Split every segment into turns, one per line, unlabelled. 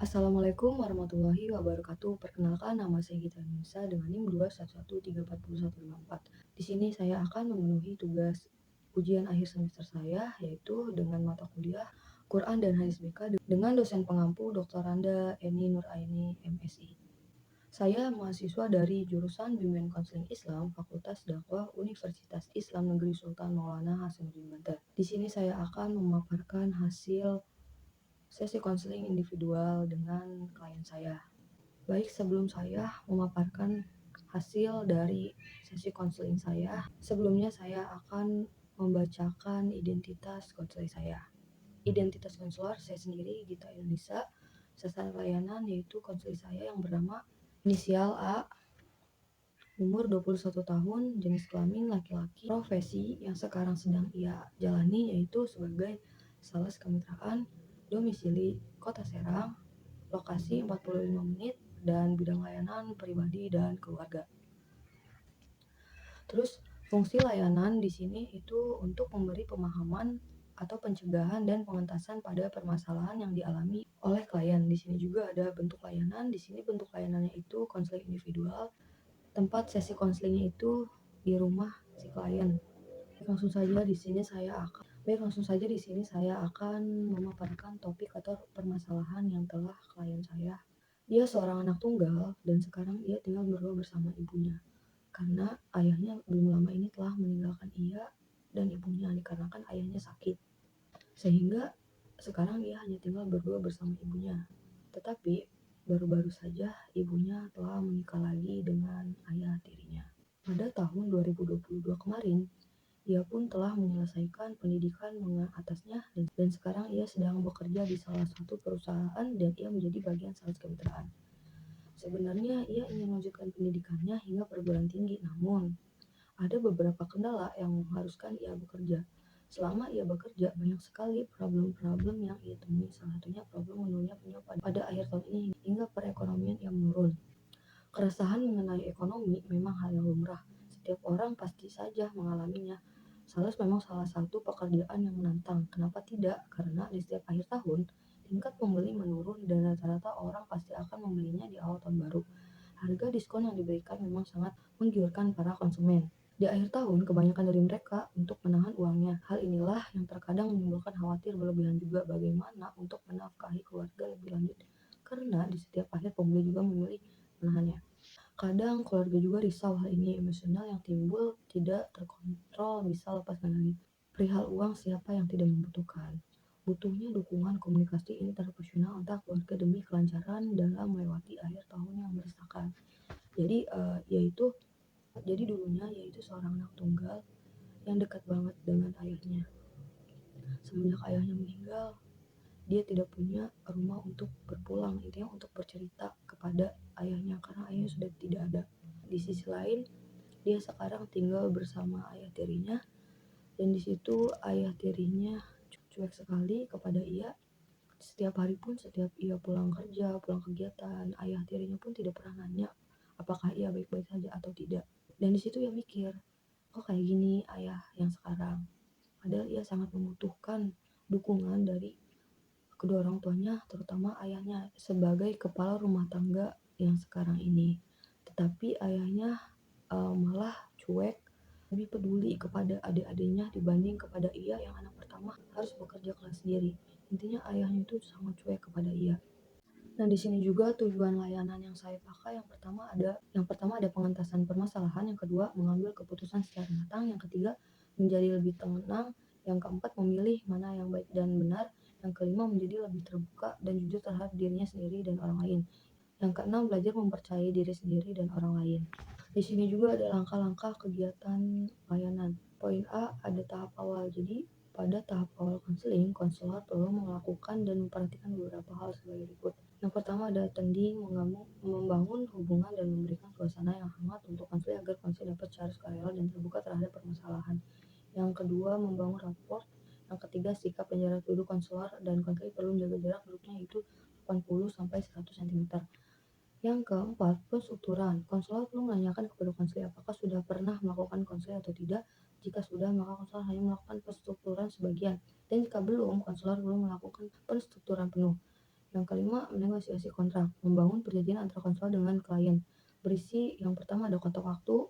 Assalamualaikum warahmatullahi wabarakatuh. Perkenalkan nama saya Gita Nisa dengan NIM 211344154. Di sini saya akan memenuhi tugas ujian akhir semester saya yaitu dengan mata kuliah Quran dan Hadis BK dengan dosen pengampu Dr. Randa Eni Nuraini MSI. Saya mahasiswa dari jurusan Bimbingan Konseling Islam Fakultas Dakwah Universitas Islam Negeri Sultan Maulana Hasanuddin Banten. Di sini saya akan memaparkan hasil sesi konseling individual dengan klien saya. Baik, sebelum saya memaparkan hasil dari sesi konseling saya, sebelumnya saya akan membacakan identitas konselor saya. Identitas konselor saya sendiri, Gita Indonesia. Sasaran layanan yaitu konselor saya yang bernama inisial A, umur 21 tahun, jenis kelamin laki-laki, profesi yang sekarang sedang ia jalani yaitu sebagai sales kemitraan, domisili Kota Serang, lokasi 45 menit, dan bidang layanan pribadi dan keluarga. Terus fungsi layanan di sini itu untuk memberi pemahaman atau pencegahan dan pengentasan pada permasalahan yang dialami oleh klien. Di sini juga ada bentuk layanan. Di sini bentuk layanannya itu konseling individual. Tempat sesi konselingnya itu di rumah si klien. Langsung saja di sini saya akan memaparkan topik atau permasalahan yang telah klien saya. Dia seorang anak tunggal dan sekarang ia tinggal berdua bersama ibunya. Karena ayahnya belum lama ini telah meninggalkan ia dan ibunya dikarenakan ayahnya sakit. Sehingga sekarang ia hanya tinggal berdua bersama ibunya. Tetapi baru-baru saja ibunya telah menikah lagi dengan ayah tirinya. Pada tahun 2022 kemarin, ia pun telah menyelesaikan pendidikan menengah atasnya dan sekarang ia sedang bekerja di salah satu perusahaan dan ia menjadi bagian sales kemitraan. Sebenarnya ia ingin melanjutkan pendidikannya hingga perguruan tinggi, namun ada beberapa kendala yang mengharuskan ia bekerja. Selama ia bekerja, banyak sekali problem-problem yang ia temui. Salah satunya problem menurunnya penjualan pada akhir tahun ini hingga perekonomian yang menurun. Keresahan mengenai ekonomi memang hal yang lumrah. Setiap orang pasti saja mengalaminya. Sales memang salah satu pekerjaan yang menantang. Kenapa tidak? Karena di setiap akhir tahun, tingkat pembeli menurun dan rata-rata orang pasti akan membelinya di awal tahun baru. Harga diskon yang diberikan memang sangat menggiurkan para konsumen. Di akhir tahun, kebanyakan dari mereka untuk menahan uangnya. Hal inilah yang terkadang menimbulkan khawatir berlebihan juga bagaimana untuk menafkahi keluarga lebih lanjut. Karena di setiap akhir pembeli juga memilih menahannya. Kadang keluarga juga risau hal ini, emosional yang timbul tidak terkontrol bisa lepas kendali. Perihal uang, siapa yang tidak membutuhkan? Butuhnya dukungan komunikasi interpersonal antar keluarga demi kelancaran dalam melewati akhir tahun yang meresahkan. Jadi dulunya yaitu seorang anak tunggal yang dekat banget dengan ayahnya. Semenjak ayahnya meninggal, dia tidak punya rumah untuk berpulang, intinya untuk bercerita kepada ayahnya karena ayahnya sudah tidak ada. Di sisi lain, dia sekarang tinggal bersama ayah tirinya dan di situ ayah tirinya cuek sekali kepada ia. Setiap hari pun, setiap ia pulang kerja, pulang kegiatan, ayah tirinya pun tidak pernah nanya apakah ia baik-baik saja atau tidak. Dan di situ ia mikir, kok kayak gini ayah yang sekarang? Padahal ia sangat membutuhkan dukungan dari kedua orang tuanya, terutama ayahnya sebagai kepala rumah tangga yang sekarang ini. Tetapi ayahnya malah cuek, lebih peduli kepada adik-adiknya dibanding kepada ia yang anak pertama harus bekerja keras sendiri. Intinya ayahnya itu sangat cuek kepada ia. Nah, di sini juga tujuan layanan yang saya pakai yang pertama ada pengentasan permasalahan, yang kedua mengambil keputusan secara matang, yang ketiga menjadi lebih tenang, yang keempat memilih mana yang baik dan benar, yang kelima menjadi lebih terbuka dan jujur terhadap dirinya sendiri dan orang lain, yang keenam belajar mempercayai diri sendiri dan orang lain. Di sini juga ada langkah-langkah kegiatan layanan. Poin A, ada tahap awal. Jadi pada tahap awal konseling, konselor perlu melakukan dan memperhatikan beberapa hal sebagai berikut. Yang pertama ada tending, membangun hubungan dan memberikan suasana yang hangat untuk konseling agar konseling dapat secara sukarela dan terbuka terhadap permasalahan. Yang kedua, membangun rapor. Yang ketiga, sikap dan jarak duduk konselor dan konseling perlu menjaga jarak duduknya yaitu 80-100 cm. Yang keempat, penstrukturan. Konselor perlu menanyakan kepada konseling apakah sudah pernah melakukan konseling atau tidak. Jika sudah, maka konselor hanya melakukan penstrukturan sebagian. Dan jika belum, konselor perlu melakukan penstrukturan penuh. Yang kelima, negosiasi kontrak, membangun perjanjian antara konselor dengan klien. Berisi yang pertama ada kontrak waktu,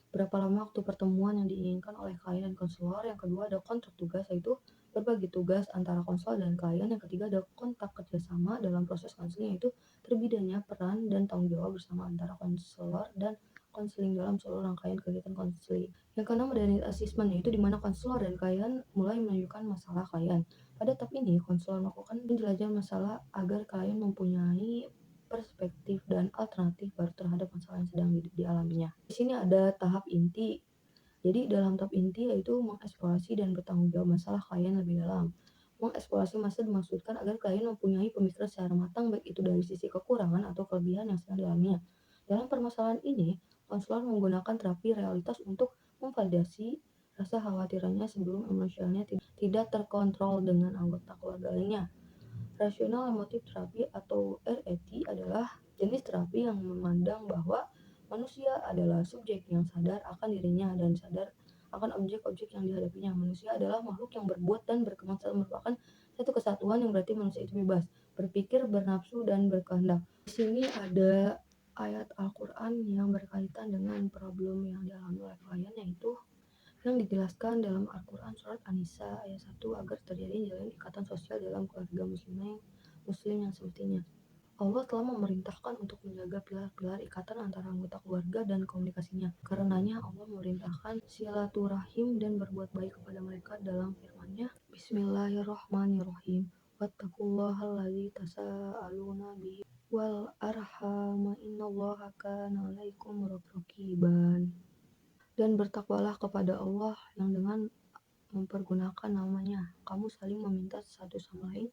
berapa lama waktu pertemuan yang diinginkan oleh klien dan konselor. Yang kedua ada kontrak tugas, yaitu berbagi tugas antara konselor dan klien. Yang ketiga ada kontrak kerjasama dalam proses konseling, yaitu terbitanya peran dan tanggung jawab bersama antara konselor dan konseling dalam seluruh rangkaian kegiatan konseling. Yang keenam ada need assessment, yaitu di mana konselor dan klien mulai menunjukkan masalah klien. Pada tahap ini, konselor melakukan penjelajahan masalah agar klien mempunyai perspektif dan alternatif baru terhadap masalah yang sedang dialaminya. Di sini ada tahap inti. Jadi dalam tahap inti yaitu mengeksplorasi dan bertanggung jawab masalah klien lebih dalam. Mengeksplorasi masalah dimaksudkan agar klien mempunyai pemikiran secara matang, baik itu dari sisi kekurangan atau kelebihan yang sedang dialaminya. Dalam permasalahan ini, konselor menggunakan terapi realitas untuk memvalidasi rasa khawatirannya sebelum emosionalnya tidak terkontrol dengan anggota keluarga lainnya. Rasional emotif terapi atau RET adalah jenis terapi yang memandang bahwa manusia adalah subjek yang sadar akan dirinya dan sadar akan objek-objek yang dihadapinya. Manusia adalah makhluk yang berbuat dan berkembang serta merupakan satu kesatuan, yang berarti manusia itu bebas berpikir, bernafsu, dan berkehendak. Di sini ada ayat Al-Quran yang berkaitan dengan problem yang dialami oleh klien, yaitu yang dijelaskan dalam Al-Quran surat An-Nisa ayat 1 agar terjadi jalan ikatan sosial dalam keluarga muslim yang semestinya. Allah telah memerintahkan untuk menjaga pilar-pilar ikatan antara anggota keluarga dan komunikasinya. Karenanya Allah memerintahkan silaturahim dan berbuat baik kepada mereka dalam firman-Nya, Bismillahirrahmanirrahim. Wattaqullahallazi tasaaluna bihi wal arham innallaha kana 'alaikum raqiban. Dan bertakwalah kepada Allah yang dengan mempergunakan namanya kamu saling meminta satu sama lain,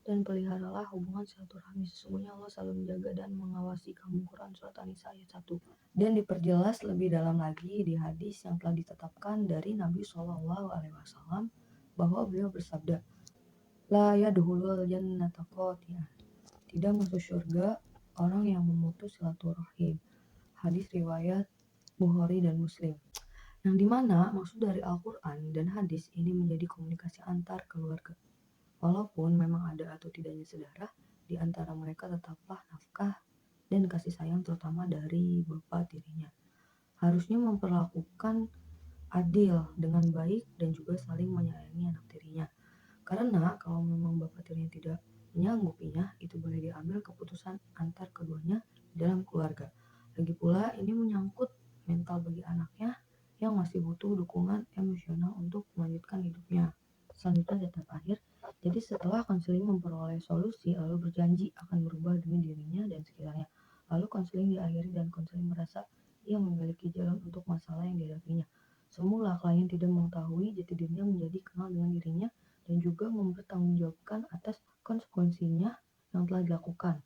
dan peliharalah hubungan silaturahmi. Sesungguhnya Allah selalu menjaga dan mengawasi kamu. Quran Surat An-Nisa ayat 1. Dan diperjelas lebih dalam lagi di hadis yang telah ditetapkan dari Nabi SAW bahwa beliau bersabda, La yadhulul jannata qati'ah. Tidak masuk surga orang yang memutus silaturahim. Hadis riwayat Bukhari dan Muslim. Yang dimana maksud dari Al-Quran dan hadis ini menjadi komunikasi antar keluarga. Walaupun memang ada atau tidaknya saudara, di antara mereka tetaplah nafkah dan kasih sayang terutama dari bapak tirinya. Harusnya memperlakukan adil dengan baik dan juga saling menyayangi anak tirinya. Karena kalau memang bapak tirinya tidak menyanggupinya, itu boleh diambil keputusan antar keduanya dalam keluarga. Lagi pula ini menyangkut mental bagi anaknya yang masih butuh dukungan emosional untuk melanjutkan hidupnya. Selanjutnya data terakhir. Jadi setelah konseling memperoleh solusi, lalu berjanji akan berubah demi dirinya dan sekitarnya. Lalu konseling diakhiri dan konseling merasa ia memiliki jalan untuk masalah yang dihadapinya. Semula klien tidak mengetahui jati dirinya menjadi kenal dengan dirinya dan juga mempertanggungjawabkan atas konsekuensinya yang telah dilakukan.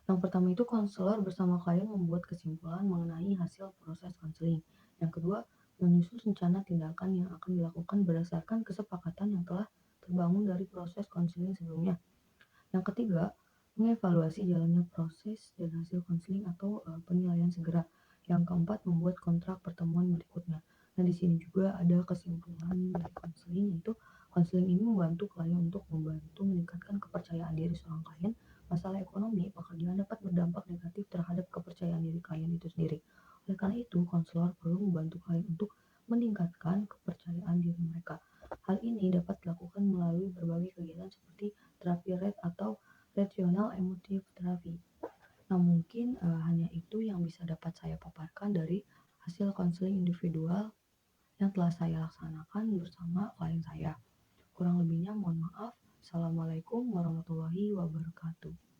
Yang pertama itu konselor bersama klien membuat kesimpulan mengenai hasil proses konseling. Yang kedua, menyusun rencana tindakan yang akan dilakukan berdasarkan kesepakatan yang telah terbangun dari proses konseling sebelumnya. Yang ketiga, mengevaluasi jalannya proses dan hasil konseling atau penilaian segera. Yang keempat, membuat kontrak pertemuan berikutnya. Nah, di sini juga ada kesimpulan dari konseling, yaitu konseling ini membantu klien untuk membantu meningkatkan kepercayaan diri seorang klien. Masalah ekonomi pekerjaan dapat berdampak negatif terhadap kepercayaan diri klien itu sendiri. Oleh karena itu, konselor perlu membantu klien untuk meningkatkan kepercayaan diri mereka. Hal ini dapat dilakukan melalui berbagai kegiatan seperti terapi RET atau rational emotive therapy. Nah, mungkin hanya itu yang bisa dapat saya paparkan dari hasil konseling individual yang telah saya laksanakan bersama klien saya. Kurang lebihnya mohon maaf. Assalamualaikum warahmatullahi wabarakatuh.